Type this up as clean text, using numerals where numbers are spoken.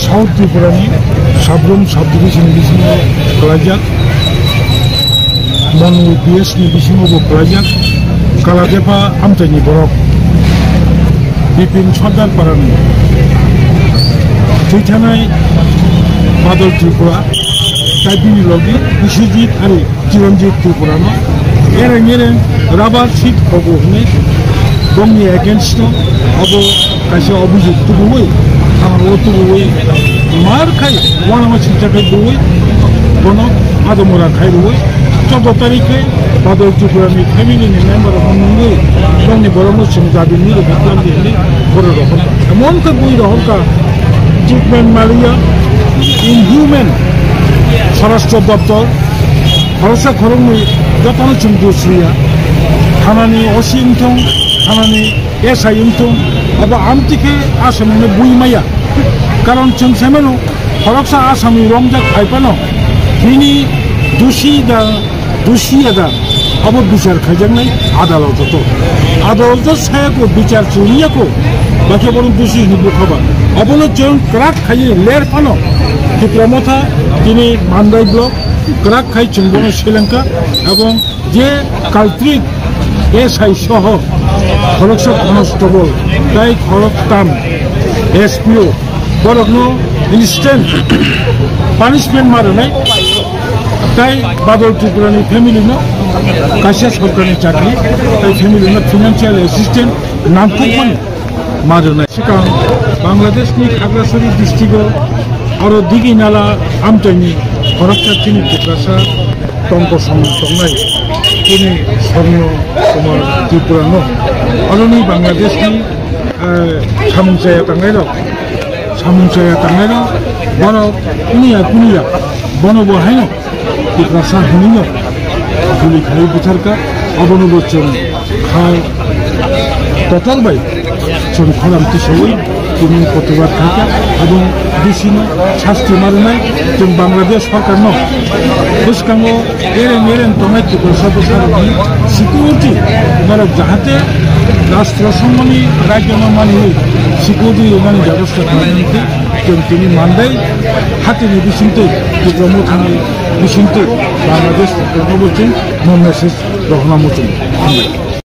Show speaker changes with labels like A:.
A: South Tripurani, Sabrum subdivision Bisimo Project, Monu PS Bisimo Project, Kaladepa Amtani Borok, Bipin Chodar Parani, Titanai, Badal Tripura, Taipini Logi, Ishijit Hari, Chiranjit Tripurano, Eren Rabar Seat Obohne, Domni against Obo Kasha Obujit to the way. Otu buwe mar khai wana ma chita khai buwe bono adamura khai buwe 14 tarikhe Badal Tripurani family ni member honwe dongni boromo simjabi ni baklan dile boro rohon emon ka bui rohon ka treatment maria inhuman Sarashtra Daptor Harasa Khorongni jotano chumdusriya thanani osintong thanani esayintong aba amtike asamne bui maya karon chung semeno horoksa asami romjak haipano hini dushi ada abo bichar khajanai adalat to adalat sayako bichar chuniyako baki boron dushi hibu khaba abono chung crack khaye ler pano diplomata tini Mandai block crack khai chungbono Sri Lanka ebong je culprit SI soho horoksa constable tai khorok tam SPO borokno instant punishment maranai tai Badal Tripurani family no kasha sorkari chakri tai family no financial assistance namkupon maranai sikang Bangladesh ni Khagrasari district aro digi nala amtani horoksa chini tikrasa tongko songnai kini Sorno Kumar Tripurano aloni Bangladesh ni samungsaya tangairo bono kunia bono bohaino tikrasa hunino guli khai butarka abono bochon khai total bai chon kholam tisoi kini protibat thaka এবং dusino শাস্তি মারনাই जों বাংলাদেশ সরকার ন বসকাঙ্গো এরেন তোমাই প্রশাসন security মানে যাহাতে রাষ্ট্র সম্মানী রাজ্য মানি সিকিউরিটি মানে ব্যবস্থা খালামতে जों তিনি মানদাই হাতিনি বিসিনতে ডিপ্লোমা থানাই বিসিনতে বাংলাদেশ সরকার বলছেন নো মেসেজ রহনা মতন